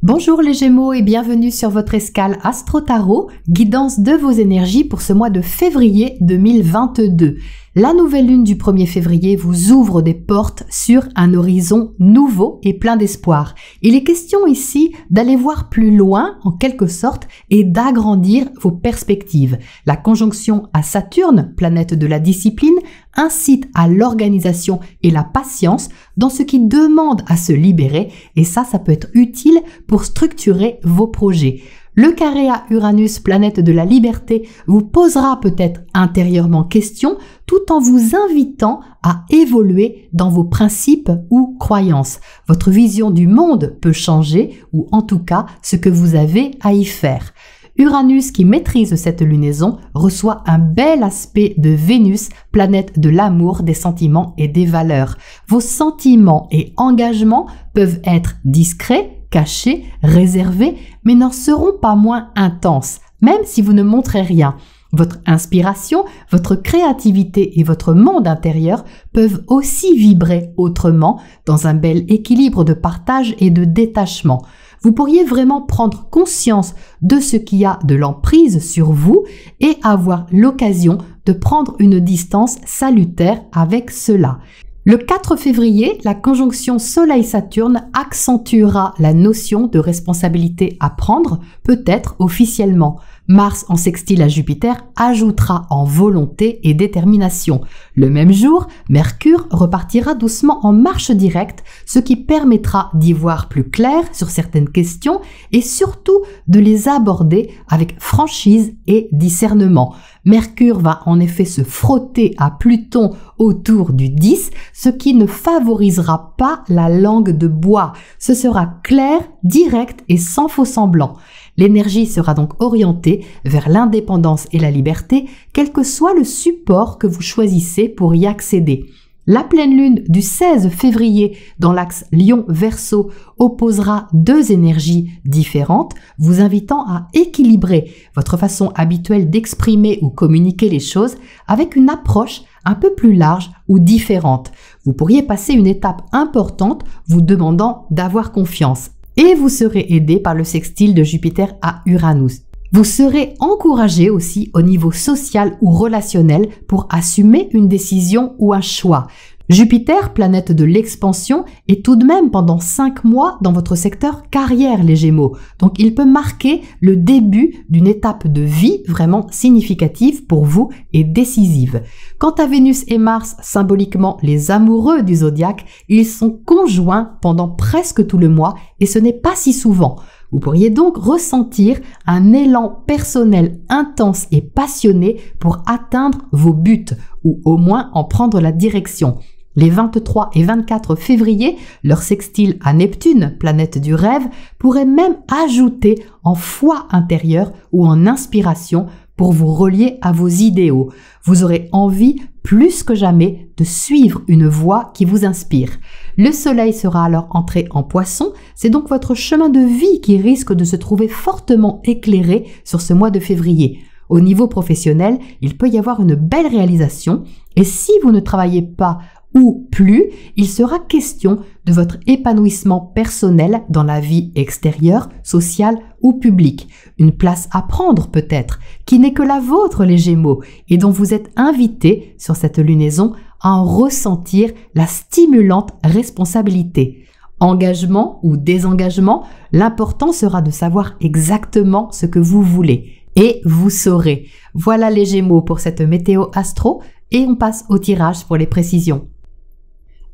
Bonjour les Gémeaux et bienvenue sur votre escale Astro Tarot, guidance de vos énergies pour ce mois de février 2022. La nouvelle lune du 1er février vous ouvre des portes sur un horizon nouveau et plein d'espoir. Il est question ici d'aller voir plus loin en quelque sorte et d'agrandir vos perspectives. La conjonction à Saturne, planète de la discipline, incite à l'organisation et la patience dans ce qui demande à se libérer et ça peut être utile pour structurer vos projets. Le carré à Uranus, planète de la liberté, vous posera peut-être intérieurement question tout en vous invitant à évoluer dans vos principes ou croyances. Votre vision du monde peut changer ou en tout cas ce que vous avez à y faire. Uranus, qui maîtrise cette lunaison, reçoit un bel aspect de Vénus, planète de l'amour, des sentiments et des valeurs. Vos sentiments et engagements peuvent être discrets, cachés, réservés, mais n'en seront pas moins intenses, même si vous ne montrez rien. Votre inspiration, votre créativité et votre monde intérieur peuvent aussi vibrer autrement dans un bel équilibre de partage et de détachement. Vous pourriez vraiment prendre conscience de ce qui a de l'emprise sur vous et avoir l'occasion de prendre une distance salutaire avec cela. Le 4 février, la conjonction Soleil-Saturne accentuera la notion de responsabilité à prendre, peut-être officiellement. Mars en sextile à Jupiter ajoutera en volonté et détermination. Le même jour, Mercure repartira doucement en marche directe, ce qui permettra d'y voir plus clair sur certaines questions et surtout de les aborder avec franchise et discernement. Mercure va en effet se frotter à Pluton autour du 10, ce qui ne favorisera pas la langue de bois. Ce sera clair, direct et sans faux semblant. L'énergie sera donc orientée vers l'indépendance et la liberté, quel que soit le support que vous choisissez pour y accéder. La pleine lune du 16 février dans l'axe Lion-Verseau opposera deux énergies différentes, vous invitant à équilibrer votre façon habituelle d'exprimer ou communiquer les choses avec une approche un peu plus large ou différente. Vous pourriez passer une étape importante vous demandant d'avoir confiance. Et vous serez aidé par le sextile de Jupiter à Uranus. Vous serez encouragé aussi au niveau social ou relationnel pour assumer une décision ou un choix. Jupiter, planète de l'expansion, est tout de même pendant 5 mois dans votre secteur carrière, les Gémeaux. Donc il peut marquer le début d'une étape de vie vraiment significative pour vous et décisive. Quant à Vénus et Mars, symboliquement les amoureux du zodiaque, ils sont conjoints pendant presque tout le mois et ce n'est pas si souvent. Vous pourriez donc ressentir un élan personnel intense et passionné pour atteindre vos buts ou au moins en prendre la direction. Les 23 et 24 février, leur sextile à Neptune, planète du rêve, pourrait même ajouter en foi intérieure ou en inspiration pour vous relier à vos idéaux. Vous aurez envie plus que jamais de suivre une voie qui vous inspire. Le soleil sera alors entré en Poisson, c'est donc votre chemin de vie qui risque de se trouver fortement éclairé sur ce mois de février. Au niveau professionnel, il peut y avoir une belle réalisation et si vous ne travaillez pas ou plus, il sera question de votre épanouissement personnel dans la vie extérieure, sociale ou publique. Une place à prendre peut-être, qui n'est que la vôtre les Gémeaux, et dont vous êtes invités sur cette lunaison à en ressentir la stimulante responsabilité. Engagement ou désengagement, l'important sera de savoir exactement ce que vous voulez. Et vous saurez. Voilà les Gémeaux pour cette météo astro, et on passe au tirage pour les précisions.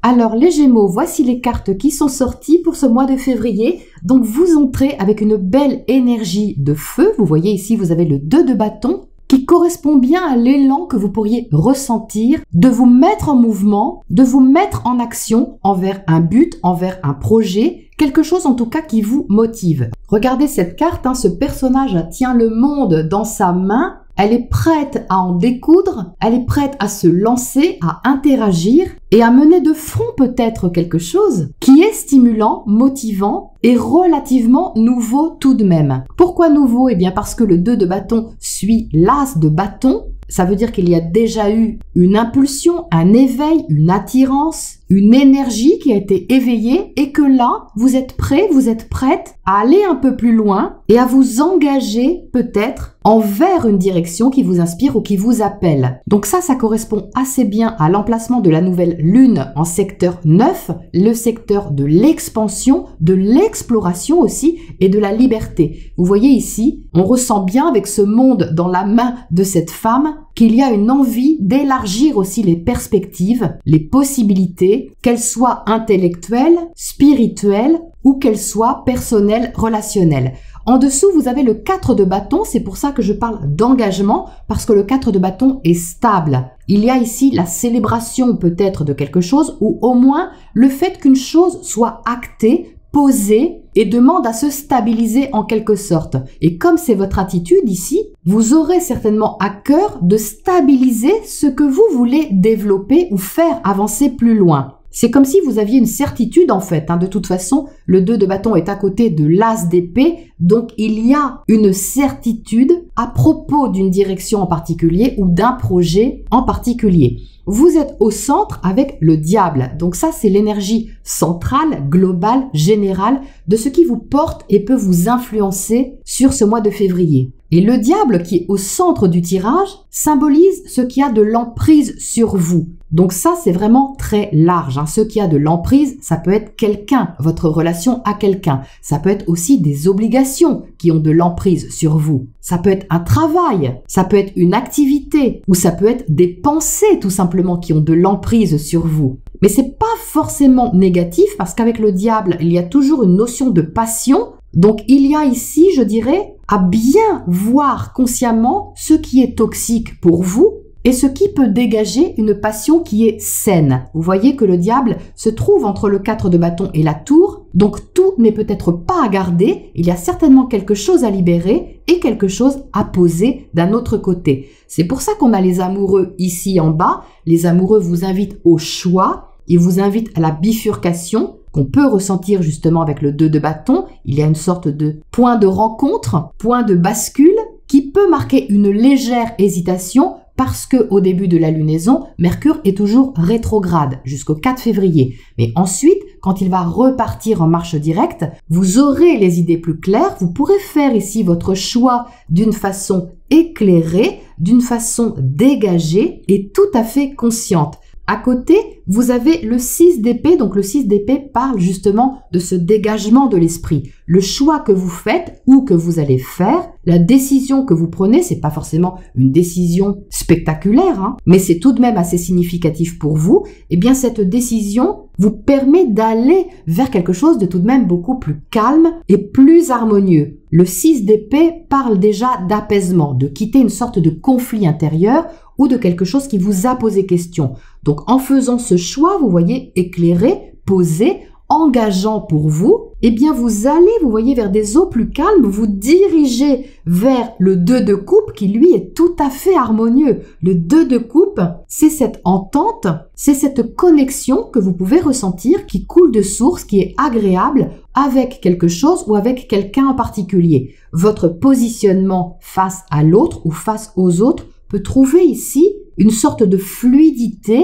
Alors les Gémeaux, voici les cartes qui sont sorties pour ce mois de février. Donc vous entrez avec une belle énergie de feu. Vous voyez ici, vous avez le 2 de bâton qui correspond bien à l'élan que vous pourriez ressentir, de vous mettre en mouvement, de vous mettre en action envers un but, envers un projet, quelque chose en tout cas qui vous motive. Regardez cette carte, ce personnage tient le monde dans sa main. Elle est prête à en découdre, elle est prête à se lancer, à interagir et à mener de front peut-être quelque chose qui est stimulant, motivant et relativement nouveau tout de même. Pourquoi nouveau? Eh bien parce que le 2 de bâton suit l'as de bâton. Ça veut dire qu'il y a déjà eu une impulsion, un éveil, une attirance, une énergie qui a été éveillée et que là, vous êtes prêt, vous êtes prête à aller un peu plus loin et à vous engager peut-être envers une direction qui vous inspire ou qui vous appelle. Donc ça correspond assez bien à l'emplacement de la nouvelle lune en secteur 9, le secteur de l'expansion, de l'exploration aussi et de la liberté. Vous voyez ici, on ressent bien avec ce monde dans la main de cette femme qu'il y a une envie d'élargir aussi les perspectives, les possibilités, qu'elles soient intellectuelles, spirituelles ou qu'elles soient personnelles, relationnelles. En dessous, vous avez le 4 de bâton, c'est pour ça que je parle d'engagement, parce que le 4 de bâton est stable. Il y a ici la célébration peut-être de quelque chose, ou au moins le fait qu'une chose soit actée, posée et demande à se stabiliser en quelque sorte. Et comme c'est votre attitude ici, vous aurez certainement à cœur de stabiliser ce que vous voulez développer ou faire avancer plus loin. C'est comme si vous aviez une certitude en fait. De toute façon, le 2 de bâton est à côté de l'as d'épée, donc il y a une certitude à propos d'une direction en particulier ou d'un projet en particulier. Vous êtes au centre avec le diable. Donc ça, c'est l'énergie centrale, globale, générale de ce qui vous porte et peut vous influencer sur ce mois de février. Et le diable qui est au centre du tirage symbolise ce qui a de l'emprise sur vous. Donc ça, c'est vraiment très large. Ce qui a de l'emprise, ça peut être quelqu'un, votre relation à quelqu'un. Ça peut être aussi des obligations qui ont de l'emprise sur vous. Ça peut être un travail, ça peut être une activité, ou ça peut être des pensées tout simplement qui ont de l'emprise sur vous. Mais c'est pas forcément négatif parce qu'avec le diable, il y a toujours une notion de passion. Donc il y a ici, je dirais, à bien voir consciemment ce qui est toxique pour vous et ce qui peut dégager une passion qui est saine. Vous voyez que le diable se trouve entre le 4 de bâton et la tour, donc tout n'est peut-être pas à garder, il y a certainement quelque chose à libérer et quelque chose à poser d'un autre côté. C'est pour ça qu'on a les amoureux ici en bas. Les amoureux vous invitent au choix, ils vous invitent à la bifurcation, qu'on peut ressentir justement avec le 2 de bâton. Il y a une sorte de point de rencontre, point de bascule qui peut marquer une légère hésitation parce que au début de la lunaison, Mercure est toujours rétrograde jusqu'au 4 février. Mais ensuite, quand il va repartir en marche directe, vous aurez les idées plus claires, vous pourrez faire ici votre choix d'une façon éclairée, d'une façon dégagée et tout à fait consciente. À côté, vous avez le 6 d'épée, donc le 6 d'épée parle justement de ce dégagement de l'esprit. Le choix que vous faites ou que vous allez faire, la décision que vous prenez, c'est pas forcément une décision spectaculaire, mais c'est tout de même assez significatif pour vous. Eh bien, cette décision vous permet d'aller vers quelque chose de tout de même beaucoup plus calme et plus harmonieux. Le 6 d'épée parle déjà d'apaisement, de quitter une sorte de conflit intérieur ou de quelque chose qui vous a posé question. Donc en faisant ce choix, vous voyez, éclairé, posé, engageant pour vous, eh bien vous allez, vous voyez, vers des eaux plus calmes, vous dirigez vers le 2 de coupe qui lui est tout à fait harmonieux. Le 2 de coupe, c'est cette entente, c'est cette connexion que vous pouvez ressentir qui coule de source, qui est agréable avec quelque chose ou avec quelqu'un en particulier. Votre positionnement face à l'autre ou face aux autres peut trouver ici une sorte de fluidité,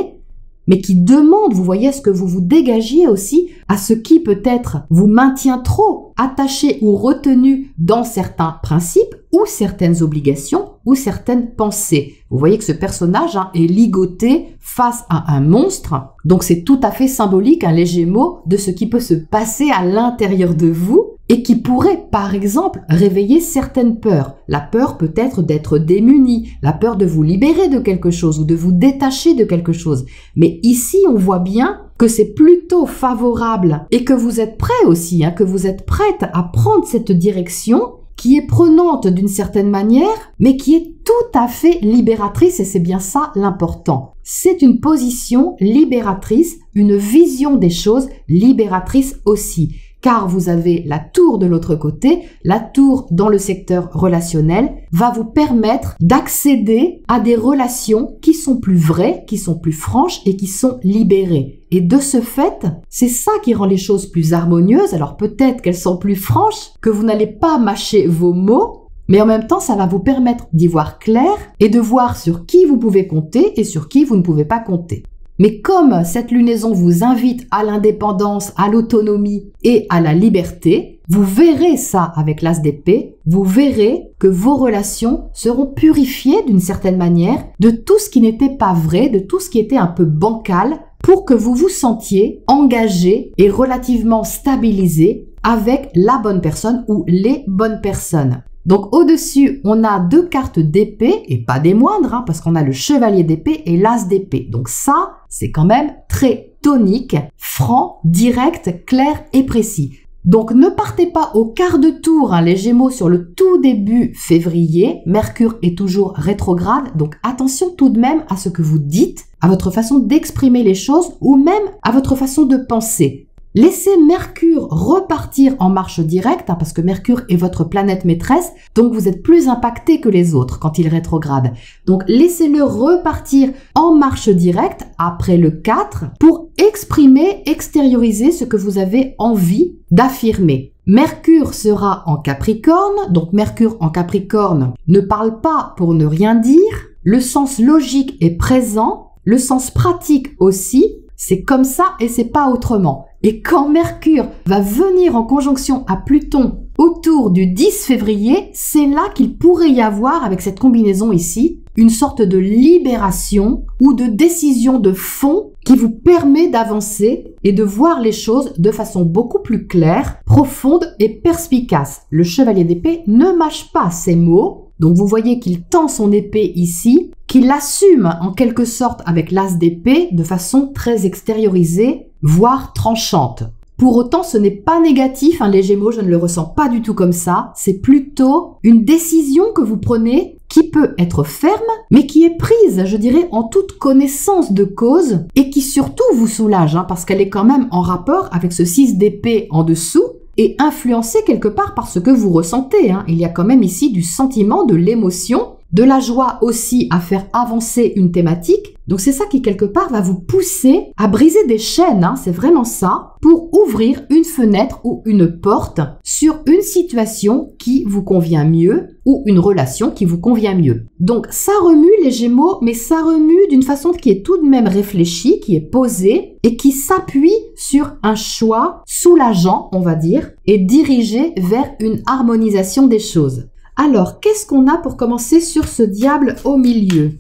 mais qui demande, vous voyez, à ce que vous vous dégagiez aussi à ce qui peut-être vous maintient trop attaché ou retenu dans certains principes ou certaines obligations ou certaines pensées. Vous voyez que ce personnage est ligoté face à un monstre, donc c'est tout à fait symbolique, les Gémeaux, de ce qui peut se passer à l'intérieur de vous et qui pourrait, par exemple, réveiller certaines peurs. La peur peut-être d'être démuni, la peur de vous libérer de quelque chose ou de vous détacher de quelque chose. Mais ici, on voit bien que c'est plutôt favorable et que vous êtes prêt aussi, que vous êtes prête à prendre cette direction qui est prenante d'une certaine manière, mais qui est tout à fait libératrice, et c'est bien ça l'important. C'est une position libératrice, une vision des choses libératrice aussi. Car vous avez la tour de l'autre côté, la tour dans le secteur relationnel va vous permettre d'accéder à des relations qui sont plus vraies, qui sont plus franches et qui sont libérées. Et de ce fait, c'est ça qui rend les choses plus harmonieuses. Alors peut-être qu'elles sont plus franches, que vous n'allez pas mâcher vos mots, mais en même temps, ça va vous permettre d'y voir clair et de voir sur qui vous pouvez compter et sur qui vous ne pouvez pas compter. Mais comme cette lunaison vous invite à l'indépendance, à l'autonomie et à la liberté, vous verrez ça avec l'As d'épée, vous verrez que vos relations seront purifiées d'une certaine manière de tout ce qui n'était pas vrai, de tout ce qui était un peu bancal, pour que vous vous sentiez engagé et relativement stabilisé avec la bonne personne ou les bonnes personnes. Donc au-dessus, on a 2 cartes d'épée, et pas des moindres, hein, parce qu'on a le chevalier d'épée et l'as d'épée. Donc ça, c'est quand même très tonique, franc, direct, clair et précis. Donc ne partez pas au quart de tour, hein, les Gémeaux, sur le tout début février. Mercure est toujours rétrograde, donc attention tout de même à ce que vous dites, à votre façon d'exprimer les choses ou même à votre façon de penser. Laissez Mercure repartir en marche directe, hein, parce que Mercure est votre planète maîtresse, donc vous êtes plus impacté que les autres quand il rétrograde. Donc laissez-le repartir en marche directe après le 4 pour exprimer, extérioriser ce que vous avez envie d'affirmer. Mercure sera en Capricorne, donc Mercure en Capricorne ne parle pas pour ne rien dire, le sens logique est présent, le sens pratique aussi, c'est comme ça et c'est pas autrement. Et quand Mercure va venir en conjonction à Pluton autour du 10 février, c'est là qu'il pourrait y avoir, avec cette combinaison ici, une sorte de libération ou de décision de fond qui vous permet d'avancer et de voir les choses de façon beaucoup plus claire, profonde et perspicace. Le chevalier d'épée ne mâche pas ses mots, donc vous voyez qu'il tend son épée ici, qu'il assume en quelque sorte avec l'as d'épée de façon très extériorisée, voire tranchante. Pour autant, ce n'est pas négatif, hein, les Gémeaux, je ne le ressens pas du tout comme ça. C'est plutôt une décision que vous prenez qui peut être ferme, mais qui est prise, je dirais, en toute connaissance de cause et qui surtout vous soulage, hein, parce qu'elle est quand même en rapport avec ce 6 d'épée en dessous et influencée quelque part par ce que vous ressentez, hein. Il y a quand même ici du sentiment, de l'émotion, de la joie aussi à faire avancer une thématique. Donc c'est ça qui quelque part va vous pousser à briser des chaînes, hein, c'est vraiment ça, pour ouvrir une fenêtre ou une porte sur une situation qui vous convient mieux ou une relation qui vous convient mieux. Donc ça remue les Gémeaux, mais ça remue d'une façon qui est tout de même réfléchie, qui est posée et qui s'appuie sur un choix soulageant, on va dire, et dirigé vers une harmonisation des choses. Alors, qu'est-ce qu'on a pour commencer sur ce diable au milieu?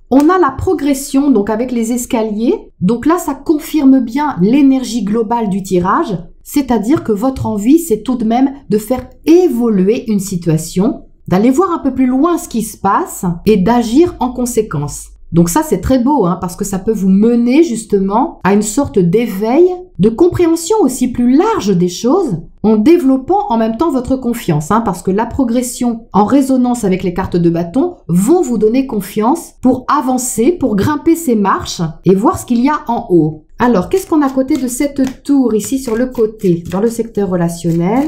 On a la progression, donc avec les escaliers. Donc là, ça confirme bien l'énergie globale du tirage, c'est-à-dire que votre envie, c'est tout de même de faire évoluer une situation, d'aller voir un peu plus loin ce qui se passe et d'agir en conséquence. Donc ça, c'est très beau, hein, parce que ça peut vous mener justement à une sorte d'éveil, de compréhension aussi plus large des choses, en développant en même temps votre confiance, hein, parce que la progression en résonance avec les cartes de bâton vont vous donner confiance pour avancer, pour grimper ces marches et voir ce qu'il y a en haut. Alors, qu'est-ce qu'on a à côté de cette tour ici sur le côté, dans le secteur relationnel ?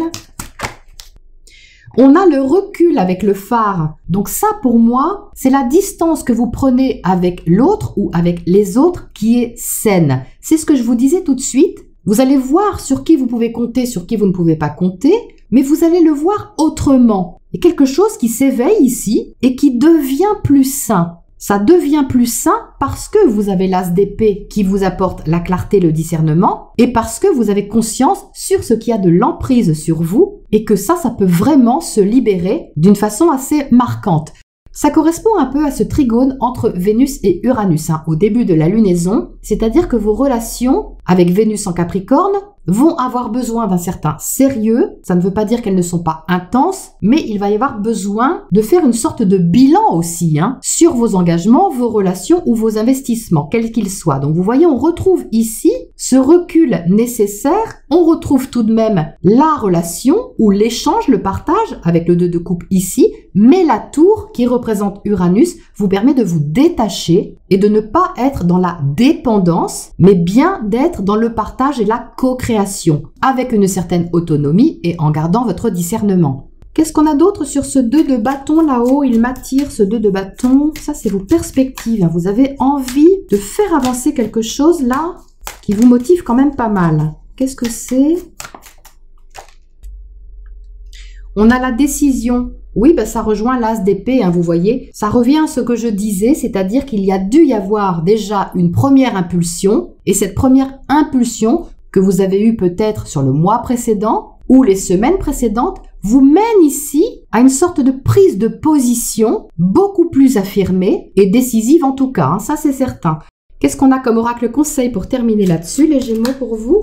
On a le recul avec le phare. Donc ça, pour moi, c'est la distance que vous prenez avec l'autre ou avec les autres qui est saine. C'est ce que je vous disais tout de suite. Vous allez voir sur qui vous pouvez compter, sur qui vous ne pouvez pas compter, mais vous allez le voir autrement. Il y a quelque chose qui s'éveille ici et qui devient plus sain. Ça devient plus sain parce que vous avez l'as d'épée qui vous apporte la clarté, le discernement, et parce que vous avez conscience sur ce qui a de l'emprise sur vous, et que ça peut vraiment se libérer d'une façon assez marquante. Ça correspond un peu à ce trigone entre Vénus et Uranus, hein, au début de la lunaison, c'est-à-dire que vos relations avec Vénus en Capricorne vont avoir besoin d'un certain sérieux. Ça ne veut pas dire qu'elles ne sont pas intenses, mais il va y avoir besoin de faire une sorte de bilan aussi, hein, sur vos engagements, vos relations ou vos investissements, quels qu'ils soient. Donc vous voyez, on retrouve ici ce recul nécessaire, on retrouve tout de même la relation ou l'échange, le partage avec le 2 de coupe ici, mais la tour qui représente Uranus vous permet de vous détacher et de ne pas être dans la dépendance, mais bien d'être dans le partage et la co-création, avec une certaine autonomie et en gardant votre discernement. Qu'est-ce qu'on a d'autre sur ce 2 de bâton là-haut? Il m'attire ce 2 de bâton. Ça, c'est vos perspectives. Vous avez envie de faire avancer quelque chose là qui vous motive quand même pas mal. Qu'est-ce que c'est? On a la décision. Oui, ça rejoint l'as d'épée, vous voyez. Ça revient à ce que je disais, c'est-à-dire qu'il y a dû y avoir déjà une première impulsion, et cette première impulsion que vous avez eue peut-être sur le mois précédent ou les semaines précédentes vous mène ici à une sorte de prise de position beaucoup plus affirmée et décisive en tout cas, ça c'est certain. Qu'est-ce qu'on a comme oracle conseil pour terminer là-dessus, les Gémeaux, pour vous?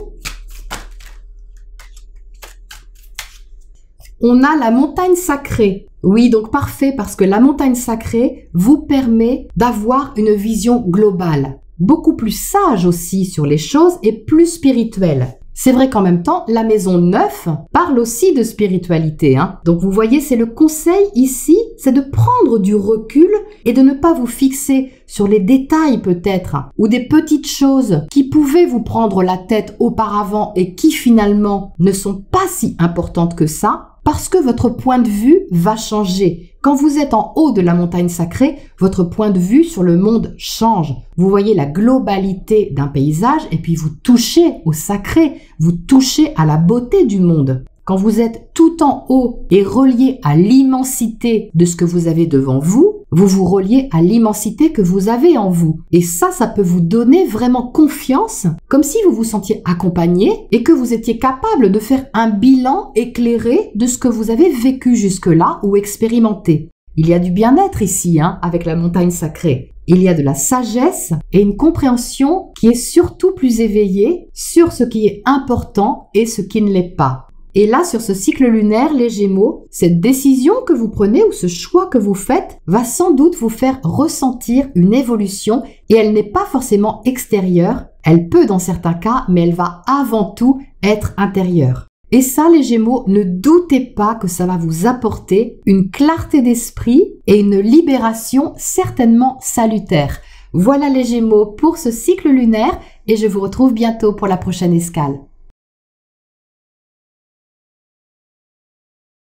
On a la montagne sacrée. Oui, donc parfait, parce que la montagne sacrée vous permet d'avoir une vision globale, beaucoup plus sage aussi sur les choses et plus spirituelle. C'est vrai qu'en même temps, la maison 9 parle aussi de spiritualité. Donc vous voyez, c'est le conseil ici, c'est de prendre du recul et de ne pas vous fixer sur les détails peut-être, ou des petites choses qui pouvaient vous prendre la tête auparavant et qui finalement ne sont pas si importantes que ça, parce que votre point de vue va changer. Quand vous êtes en haut de la montagne sacrée, votre point de vue sur le monde change. Vous voyez la globalité d'un paysage et puis vous touchez au sacré, vous touchez à la beauté du monde. Quand vous êtes tout en haut et relié à l'immensité de ce que vous avez devant vous, vous vous reliez à l'immensité que vous avez en vous. Et ça peut vous donner vraiment confiance, comme si vous vous sentiez accompagné et que vous étiez capable de faire un bilan éclairé de ce que vous avez vécu jusque-là ou expérimenté. Il y a du bien-être ici, avec la montagne sacrée. Il y a de la sagesse et une compréhension qui est surtout plus éveillée sur ce qui est important et ce qui ne l'est pas. Et là, sur ce cycle lunaire, les Gémeaux, cette décision que vous prenez ou ce choix que vous faites va sans doute vous faire ressentir une évolution et elle n'est pas forcément extérieure. Elle peut dans certains cas, mais elle va avant tout être intérieure. Et ça, les Gémeaux, ne doutez pas que ça va vous apporter une clarté d'esprit et une libération certainement salutaire. Voilà les Gémeaux pour ce cycle lunaire et je vous retrouve bientôt pour la prochaine escale.